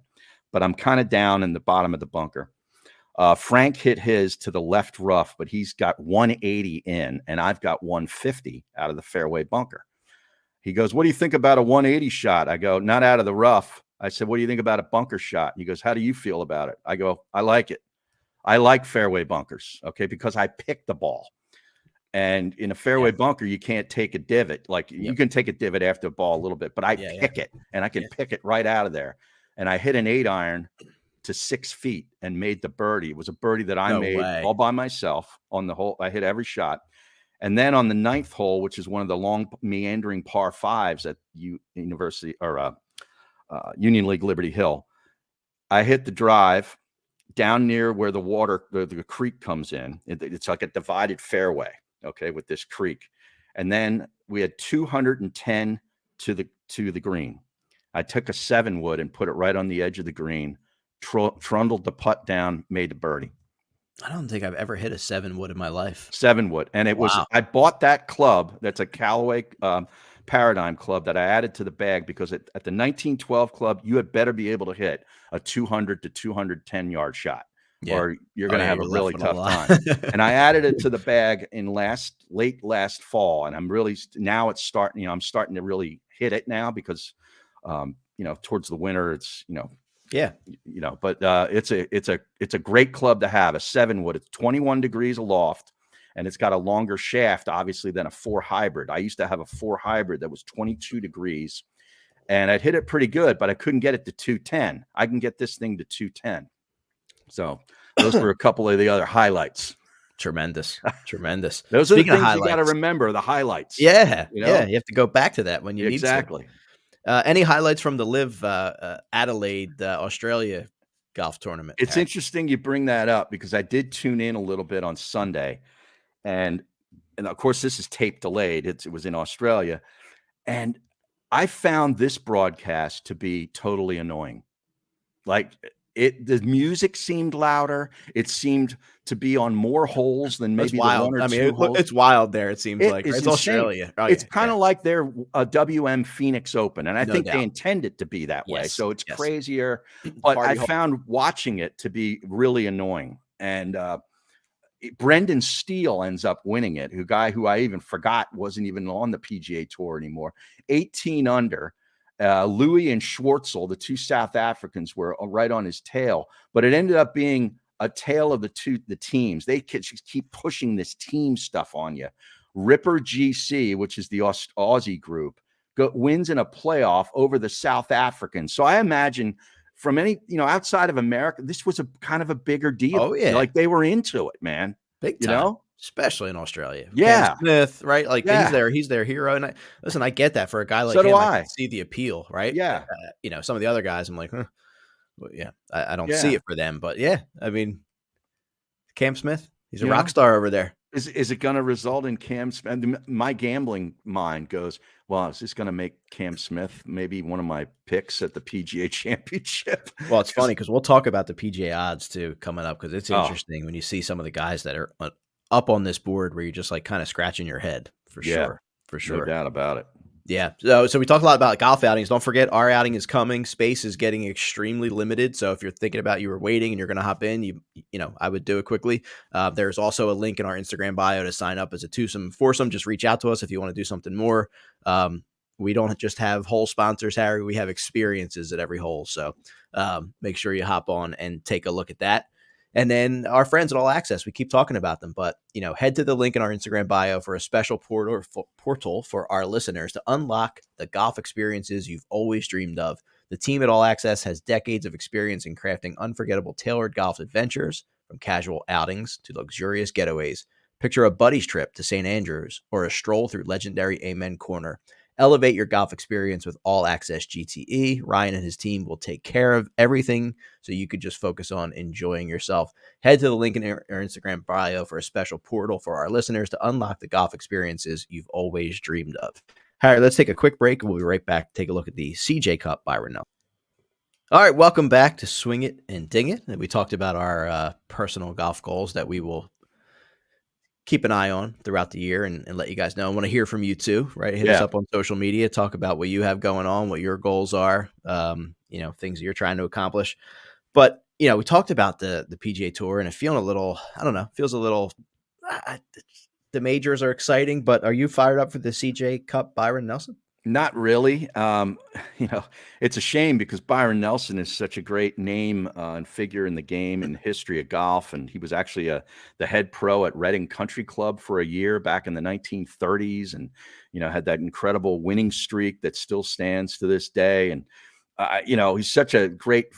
But I'm kind of down in the bottom of the bunker. Frank hit his to the left rough, but he's got 180 in, and I've got 150 out of the fairway bunker. He goes, "What do you think about a 180 shot?" I go, "Not out of the rough." I said, "What do you think about a bunker shot?" He goes, "How do you feel about it?" I go, "I like it. I like fairway bunkers, okay, because I pick the ball. And in a fairway bunker, you can't take a divot. Like you can take a divot after the ball a little bit, but I pick it, and I can pick it right out of there. And I hit an 8-iron to 6 feet and made the birdie. It was a birdie that I made all by myself on the hole. I hit every shot. And then on the 9th hole, which is one of the long meandering par 5s at University or Union League Liberty Hill, I hit the drive down near where the water, the creek comes in. It's like a divided fairway, okay, with this creek. And then we had 210 to the green. I took a 7-wood and put it right on the edge of the green, trundled the putt down, made the birdie. I don't think I've ever hit a 7-wood in my life. 7-wood. And it was, I bought that club. That's a Callaway Paradigm club that I added to the bag because at the 1912 club, you had better be able to hit a 200 to 210 yard shot, or you're going to have a really tough time. And I added it to the bag in late last fall. And I'm really, now it's starting, I'm starting to really hit it now because, towards the winter, it's, but it's a great club to have, a 7-wood. It's 21 degrees aloft. And it's got a longer shaft, obviously, than a 4 hybrid. I used to have a 4 hybrid that was 22 degrees, and I'd hit it pretty good, but I couldn't get it to 210. I can get this thing to 210. So those were a couple of the other highlights. Tremendous. Those are the things you got to remember, the highlights. Yeah. You have to go back to that when you need to. Exactly. Any highlights from the Live Adelaide, Australia golf tournament? It's interesting you bring that up because I did tune in a little bit on Sunday. And of course, this is tape delayed. It was in Australia. And I found this broadcast to be totally annoying. Like the music seemed louder. It seemed to be on more holes than maybe the 1 or 2 holes. It's wild there. It seems like it's insane. Australia. It's kind of like their WM Phoenix Open. And I think they intend it to be that way. So it's crazier. But I found watching it to be really annoying. And, Brendan Steele ends up winning it, a guy who I even forgot wasn't even on the PGA Tour anymore. 18 under. Louis and Schwartzel, the 2 South Africans, were right on his tail, but it ended up being a tale of the teams. They just keep pushing this team stuff on you. Ripper GC, which is the Aussie group, wins in a playoff over the South Africans. So I imagine from any, outside of America, this was a kind of a bigger deal. Oh, yeah. Like they were into it, man. Big time. Especially in Australia. Yeah. Cam Smith, right? Like he's their hero. And I get that for a guy like him. I can see the appeal, right? Yeah. Some of the other guys, I'm like, well, yeah, I don't see it for them. But yeah, I mean, Cam Smith, he's a rock star over there. Is it going to result in Cam Smith? My gambling mind goes, well, is this going to make Cam Smith maybe one of my picks at the PGA Championship? Well, it's funny because we'll talk about the PGA odds too coming up because it's interesting when you see some of the guys that are up on this board where you're just like kind of scratching your head for sure. No doubt about it. Yeah. So we talked a lot about golf outings. Don't forget our outing is coming. Space is getting extremely limited. So if you're thinking about you were waiting and you're going to hop in, I would do it quickly. There's also a link in our Instagram bio to sign up as a twosome, foursome. Just reach out to us if you want to do something more. We don't just have hole sponsors, Harry. We have experiences at every hole. So make sure you hop on and take a look at that. And then our friends at All Access, we keep talking about them, but head to the link in our Instagram bio for a special portal for our listeners to unlock the golf experiences you've always dreamed of. The team at All Access has decades of experience in crafting unforgettable tailored golf adventures, from casual outings to luxurious getaways. Picture a buddy's trip to St. Andrews or a stroll through legendary Amen Corner. Elevate your golf experience with All Access GTE. Ryan and his team will take care of everything so you could just focus on enjoying yourself. Head to the link in our Instagram bio for a special portal for our listeners to unlock the golf experiences you've always dreamed of. All right, let's take a quick break. We'll be right back to take a look at the CJ Cup Byron Nelson. All right, welcome back to Swing It and Ding It. And we talked about our personal golf goals that we will keep an eye on throughout the year and let you guys know. I want to hear from you too, right? Hit us up on social media, talk about what you have going on, what your goals are, things that you're trying to accomplish. But, we talked about the PGA Tour and feels a little, the majors are exciting, but are you fired up for the CJ Cup Byron Nelson? Not really. It's a shame because Byron Nelson is such a great name and figure in the game and history of golf. And he was actually the head pro at Reading Country Club for a year back in the 1930s and, had that incredible winning streak that still stands to this day. And, he's such a great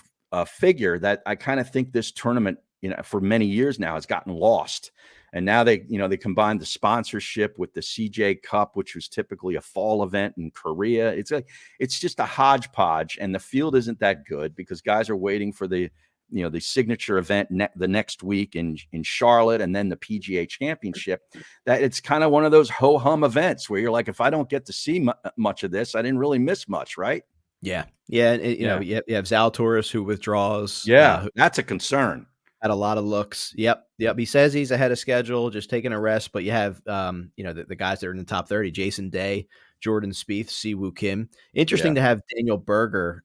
figure that I kind of think this tournament, for many years now has gotten lost. And now they combined the sponsorship with the CJ Cup, which was typically a fall event in Korea. It's just a hodgepodge, and the field isn't that good because guys are waiting for the signature event the next week in Charlotte, and then the PGA Championship. That it's kind of one of those ho hum events where you're like, if I don't get to see much of this, I didn't really miss much, right? Yeah, and you have Zalatoris who withdraws. Yeah, that's a concern. Had a lot of looks. Yep. He says he's ahead of schedule, just taking a rest. But you have, the guys that are in the top 30, Jason Day, Jordan Spieth, Siwoo Kim. Interesting to have Daniel Berger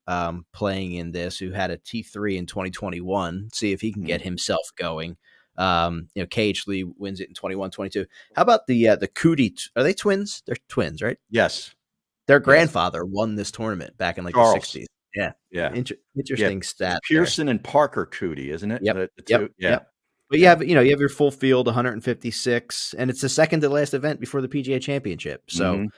playing in this, who had a T3 in 2021. See if he can get himself going. KH Lee wins it in 21, 22. How about the Cootie? Are they twins? They're twins, right? Yes. Their grandfather won this tournament back in Charles. the 60s. Yeah. Interesting stat. Pearson and Parker Cootie, isn't it? Yep. Yep. But you have your full field, 156, and it's the second to last event before the PGA Championship. So,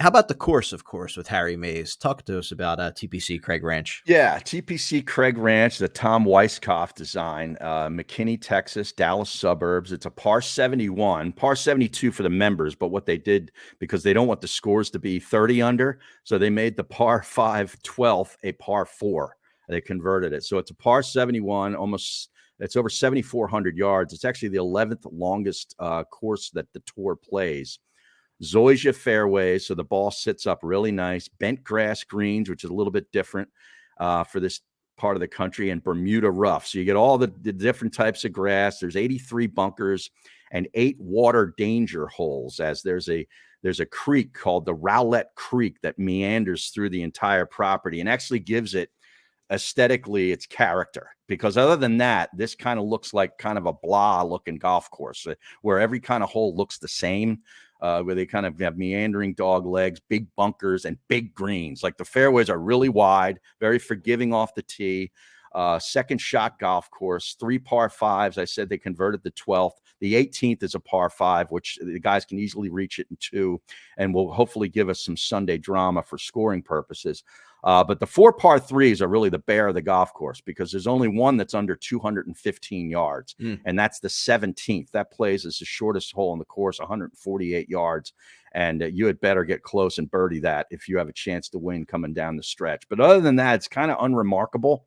how about the course, of course, with Harry Mays? Talk to us about TPC Craig Ranch. Yeah, TPC Craig Ranch, the Tom Weisskopf design, McKinney, Texas, Dallas suburbs. It's a par 71, par 72 for the members. But what they did, because they don't want the scores to be 30 under, so they made the par 5 12th a par 4. They converted it. So it's a par 71, it's over 7,400 yards. It's actually the 11th longest course that the tour plays. Zoysia fairways, so the ball sits up really nice. Bent grass greens, which is a little bit different for this part of the country, and Bermuda rough. So you get all the different types of grass. There's 83 bunkers and 8 water danger holes, as there's a creek called the Rowlett Creek that meanders through the entire property and actually gives it aesthetically its character, because other than that, this kind of looks like kind of a blah looking golf course where every kind of hole looks the same. Where they kind of have meandering dog legs, big bunkers, and big greens. Like the fairways are really wide, very forgiving off the tee. Second shot golf course, 3 par 5s. I said they converted the 12th. The 18th is a par 5, which the guys can easily reach it in 2, and will hopefully give us some Sunday drama for scoring purposes. But the 4 par 3s are really the bear of the golf course, because there's only one that's under 215 yards, and that's the 17th. That plays as the shortest hole in the course, 148 yards. And you had better get close and birdie that if you have a chance to win coming down the stretch. But other than that, it's kind of unremarkable.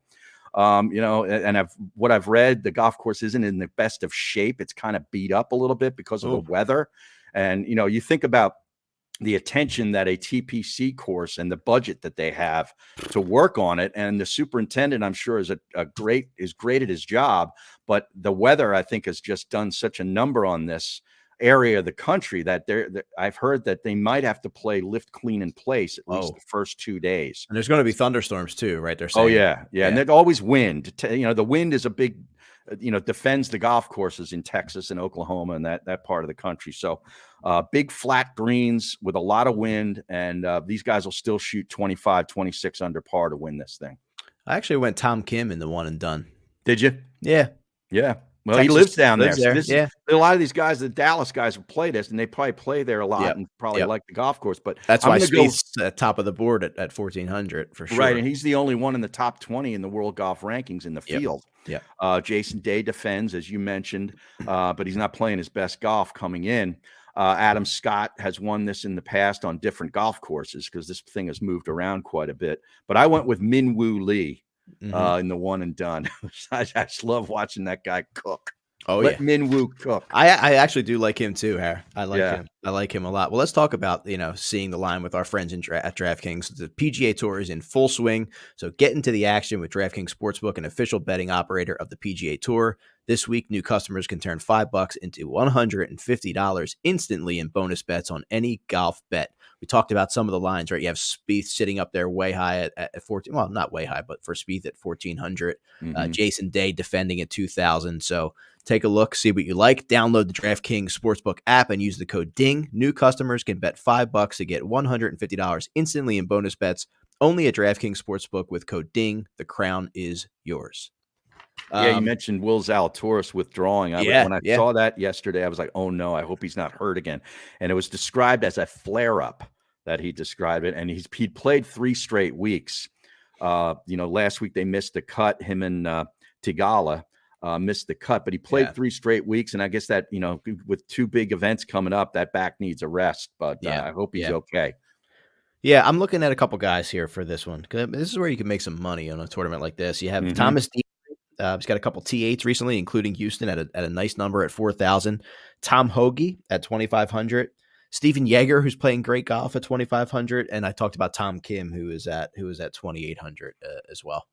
And what I've read, the golf course isn't in the best of shape. It's kind of beat up a little bit because of the weather. And, you think about the attention that a TPC course and the budget that they have to work on it. And the superintendent, I'm sure, is great at his job, but the weather, I think, has just done such a number on this area of the country that I've heard that they might have to play lift, clean, in place at least the first 2 days. And there's going to be thunderstorms too, right? They're saying. Oh yeah. And there's always wind. The wind is a big, defends the golf courses in Texas and Oklahoma and that part of the country. So big flat greens with a lot of wind, and these guys will still shoot 25, 26 under par to win this thing. I actually went Tom Kim in the one and done. Did you? Yeah. Well, Texas, he lives down there. So a lot of these guys, the Dallas guys, will play this, and they probably play there a lot and probably like the golf course. But that's why Spieth's at top of the board at 1,400 for sure. Right, and he's the only one in the top 20 in the world golf rankings in the field. Yeah. Jason Day defends, as you mentioned, but he's not playing his best golf coming in. Adam Scott has won this in the past on different golf courses because this thing has moved around quite a bit. But I went with Min-Woo Lee in the one and done. I just love watching that guy cook. Oh, Let yeah. Min-Woo cook. I actually do like him too, Harry. I like him. I like him a lot. Well, let's talk about, seeing the line with our friends at DraftKings. The PGA Tour is in full swing, so get into the action with DraftKings Sportsbook, an official betting operator of the PGA Tour. This week, new customers can turn $5 into $150 instantly in bonus bets on any golf bet. We talked about some of the lines, right? You have Spieth sitting up there way high at 14. Well, not way high, but for Spieth at 1,400. Jason Day defending at 2,000. So take a look, see what you like. Download the DraftKings Sportsbook app and use the code DING. New customers can bet $5 to get $150 instantly in bonus bets. Only at DraftKings Sportsbook with code DING. The crown is yours. Yeah, you mentioned Will Zalatoris withdrawing. When I saw that yesterday, I was like, oh, no, I hope he's not hurt again. And it was described as a flare-up that he described it. And he'd played 3 straight weeks. Last week they missed the cut. Him and Tigala missed the cut. But he played 3 straight weeks. And I guess that, with 2 big events coming up, that back needs a rest. But I hope he's okay. Yeah, I'm looking at a couple guys here for this one. This is where you can make some money on a tournament like this. You have Thomas D. He's got a couple T8s recently, including Houston at a nice number at 4,000. Tom Hoagie at 2,500. Stephen Yeager, who's playing great golf at 2,500, and I talked about Tom Kim, who is at 2,800 as well.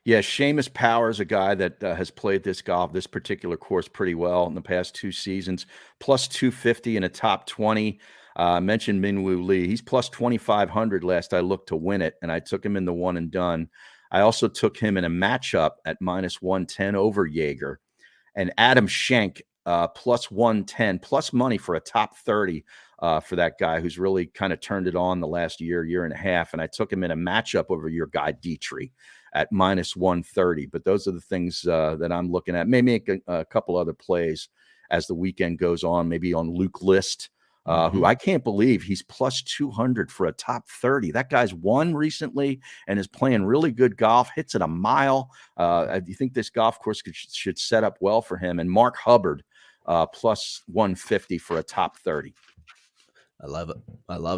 Yeah, Seamus Power is a guy that has played this particular course pretty well in the past 2 seasons. Plus 250 in a top 20. I mentioned Min-Woo Lee. He's plus 2,500 last I looked to win it, and I took him in the one and done. I also took him in a matchup at minus 110 over Yeager. And Adam Schenk, plus 110, plus money for a top 30 for that guy who's really kind of turned it on the last year and a half. And I took him in a matchup over your guy Dietrich at minus 130. But those are the things that I'm looking at. Maybe make a couple other plays as the weekend goes on, maybe on Luke List. Who I can't believe he's plus 200 for a top 30. That guy's won recently and is playing really good golf, hits it a mile. Do you think this golf course should set up well for him? And Mark Hubbard, plus 150 for a top 30. I love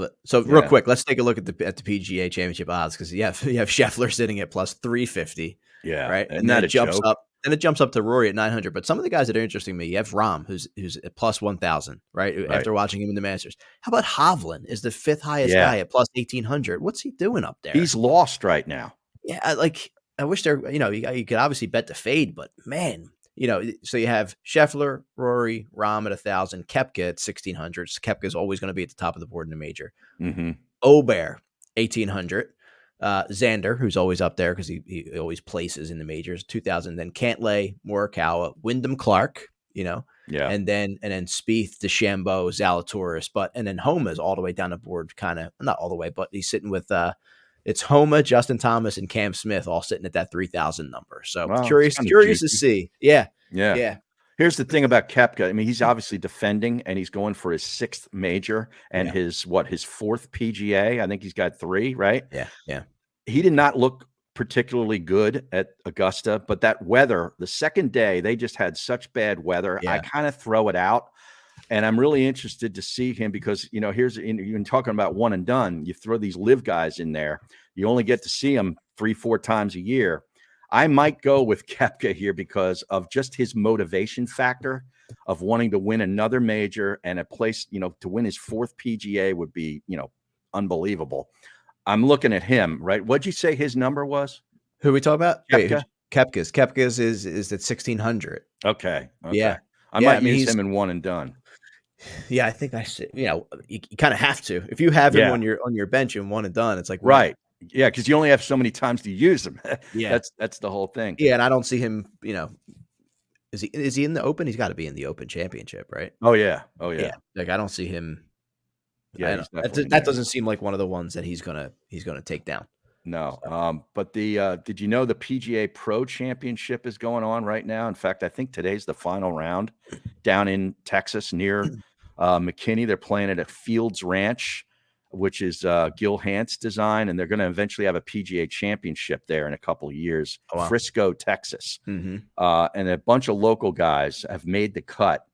it. So real quick, let's take a look at the PGA Championship odds because you have Scheffler sitting at plus 350. Yeah, right. And then it jumps up. Then it jumps up to Rory at 900. But some of the guys that are interesting to me, you have Rahm, who's at plus 1,000, right? After watching him in the Masters. How about Hovland is the 5th highest guy at plus 1,800. What's he doing up there? He's lost right now. Yeah, I wish you could obviously bet the fade, but man, so you have Scheffler, Rory, Rahm at 1,000, Koepka at 1,600. Koepka is always going to be at the top of the board in the major. Obear, 1,800. Xander, who's always up there because he always places in the majors, 2,000. Then Cantlay, Morikawa, Wyndham Clark, and then Spieth, DeChambeau, Zalatoris, and then Homa's all the way down the board, kind of not all the way, but he's sitting with it's Homa, Justin Thomas, and Cam Smith all sitting at that 3,000 number. So curious to see. Yeah. Here's the thing about Koepka. I mean, he's obviously defending, and he's going for his 6th major and his 4th PGA. I think he's got 3, right? Yeah. He did not look particularly good at Augusta, but that weather, the second day, they just had such bad weather. I kind of throw it out, and I'm really interested to see him because, you're talking about one and done. You throw these live guys in there. You only get to see them 3-4 times a year. I might go with Koepka here because of just his motivation factor of wanting to win another major and a place, to win his 4th PGA would be, unbelievable. I'm looking at him, right? What'd you say his number was? Who are we talking about? Koepka? Koepka's is at 1,600. Okay. Yeah. I might use him in one and done. Yeah, I think you kind of have to. If you have him on your bench and one and done, it's like, right. Yeah, because you only have so many times to use them. Yeah, that's the whole thing. Yeah, and I don't see him. Is he in the Open? He's got to be in the Open Championship, right? Oh yeah. Like I don't see him. Yeah, that doesn't seem like one of the ones that he's gonna take down. No. So. But did you know the PGA Pro Championship is going on right now? In fact, I think today's the final round down in Texas near McKinney. They're playing it at Fields Ranch, which is Gil Hant's design, and they're going to eventually have a PGA Championship there in a couple of years. Oh, wow. Frisco, Texas. And a bunch of local guys have made the cut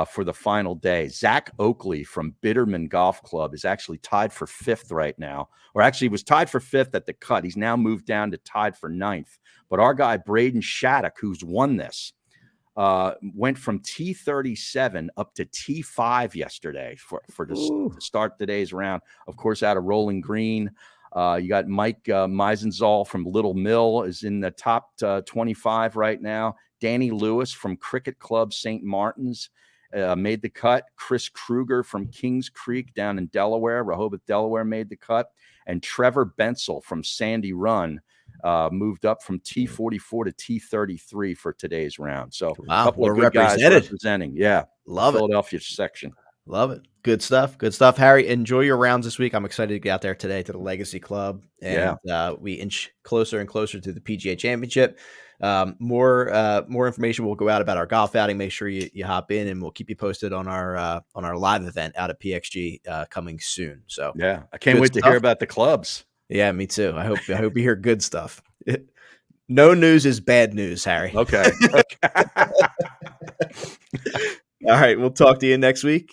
for the final day. Zach Oakley from Bitterman Golf Club is actually tied for 5th right now, or actually was tied for 5th at the cut. He's now moved down to tied for 9th. But our guy, Braden Shattuck, who's won this, went from T37 up to T5 yesterday to start today's round. Of course, out of Rolling Green. You got Mike Meisenzahl from Little Mill is in the top 25 right now. Danny Lewis from Cricket Club St. Martin's made the cut. Chris Kruger from Kings Creek down in Delaware, Rehoboth, Delaware, made the cut. And Trevor Bensel from Sandy Run moved up from T44 to T33 for today's round. So a couple of good guys representing. Yeah. Love Philadelphia section. Love it. Good stuff. Good stuff. Harry, enjoy your rounds this week. I'm excited to get out there today to the Legacy Club. And we inch closer and closer to the PGA Championship. More information will go out about our golf outing. Make sure you hop in, and we'll keep you posted on our live event out at PXG coming soon. So yeah, I can't wait to hear about the clubs. Yeah, me too. I hope you hear good stuff. No news is bad news, Harry. Okay. All right, we'll talk to you next week.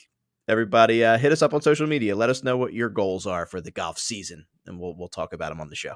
Everybody, hit us up on social media. Let us know what your goals are for the golf season, and we'll talk about them on the show.